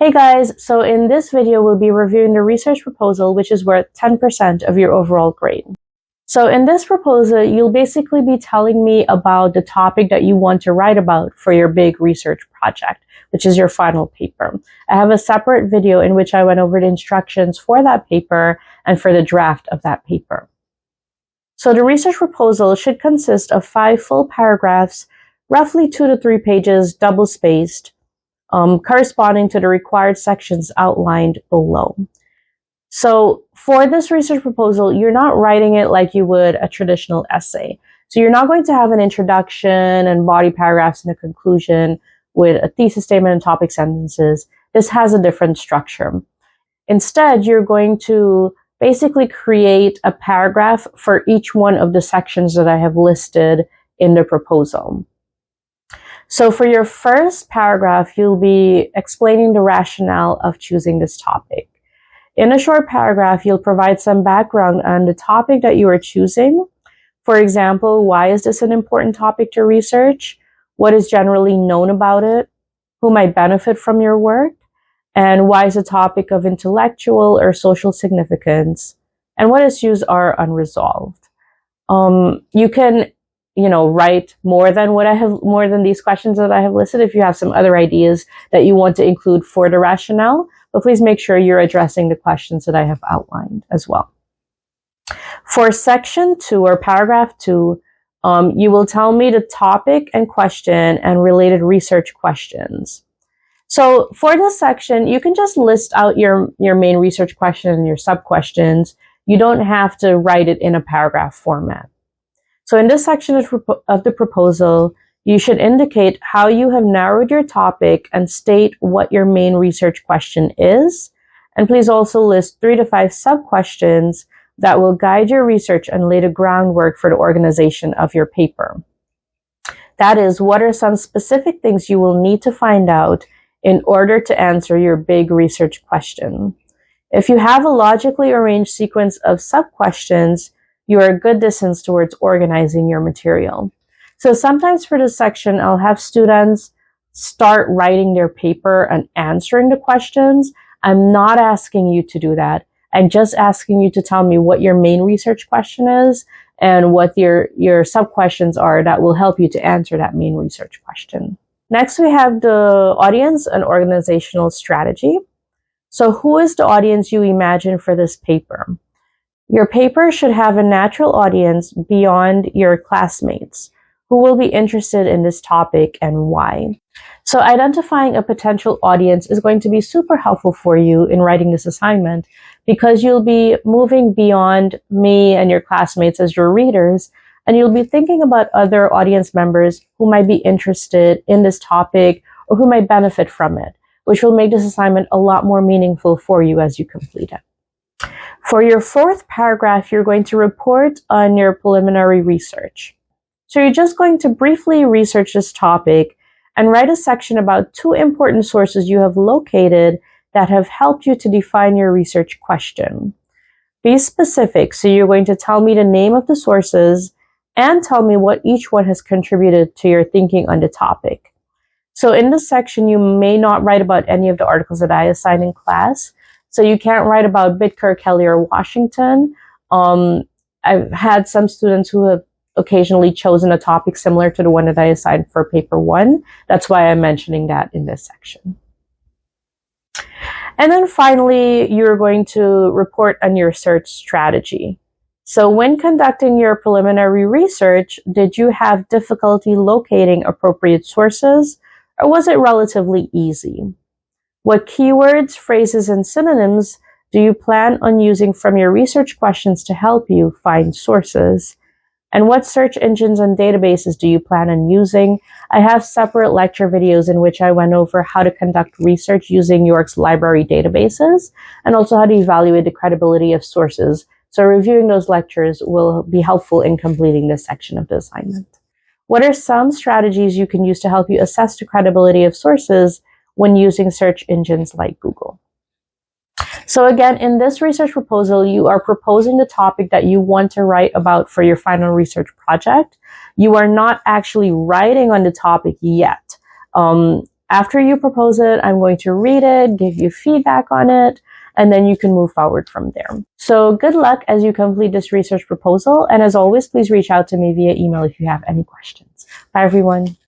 Hey guys, so in this video we'll be reviewing the research proposal which is worth 10% of your overall grade. So in this proposal you'll basically be telling me about the topic that you want to write about for your big research project, which is your final paper. I have a separate video in which I went over the instructions for that paper and for the draft of that paper. So the research proposal should consist of 5 full paragraphs, roughly 2 to 3 pages, double-spaced, corresponding to the required sections outlined below. So for this research proposal, you're not writing it like you would a traditional essay. So you're not going to have an introduction and body paragraphs and a conclusion with a thesis statement and topic sentences. This has a different structure. Instead, you're going to basically create a paragraph for each one of the sections that I have listed in the proposal. So for your first paragraph, you'll be explaining the rationale of choosing this topic. In a short paragraph, you'll provide some background on the topic that you are choosing. For example, why is this an important topic to research? What is generally known about it? Who might benefit from your work? And why is a topic of intellectual or social significance? And what issues are unresolved? You can write more than these questions that I have listed if you have some other ideas that you want to include for the rationale, but please make sure you're addressing the questions that I have outlined as well. For section 2 or paragraph 2, you will tell me the topic and question and related research questions. So for this section, you can just list out your main research question and your sub-questions. You don't have to write it in a paragraph format. So in this section of the proposal, you should indicate how you have narrowed your topic and state what your main research question is. And please also list 3 to 5 sub-questions that will guide your research and lay the groundwork for the organization of your paper. That is, what are some specific things you will need to find out in order to answer your big research question? If you have a logically arranged sequence of sub-questions, you are a good distance towards organizing your material. So sometimes for this section, I'll have students start writing their paper and answering the questions. I'm not asking you to do that. I'm just asking you to tell me what your main research question is and what your sub-questions are that will help you to answer that main research question. Next, we have the audience and organizational strategy. So who is the audience you imagine for this paper? Your paper should have a natural audience beyond your classmates who will be interested in this topic and why. So identifying a potential audience is going to be super helpful for you in writing this assignment because you'll be moving beyond me and your classmates as your readers, and you'll be thinking about other audience members who might be interested in this topic or who might benefit from it, which will make this assignment a lot more meaningful for you as you complete it. For your 4th paragraph, you're going to report on your preliminary research. So you're just going to briefly research this topic and write a section about 2 important sources you have located that have helped you to define your research question. Be specific, so you're going to tell me the name of the sources and tell me what each one has contributed to your thinking on the topic. So in this section, you may not write about any of the articles that I assign in class. So you can't write about Bitker, Kelly, or Washington. I've had some students who have occasionally chosen a topic similar to the one that I assigned for paper 1. That's why I'm mentioning that in this section. And then finally, you're going to report on your search strategy. So when conducting your preliminary research, did you have difficulty locating appropriate sources, or was it relatively easy? What keywords, phrases, and synonyms do you plan on using from your research questions to help you find sources? And what search engines and databases do you plan on using? I have separate lecture videos in which I went over how to conduct research using York's library databases and also how to evaluate the credibility of sources. So reviewing those lectures will be helpful in completing this section of the assignment. What are some strategies you can use to help you assess the credibility of sources when using search engines like Google? So again, in this research proposal, you are proposing the topic that you want to write about for your final research project. You are not actually writing on the topic yet. After you propose it, I'm going to read it, give you feedback on it, and then you can move forward from there. So good luck as you complete this research proposal. And as always, please reach out to me via email if you have any questions. Bye, everyone.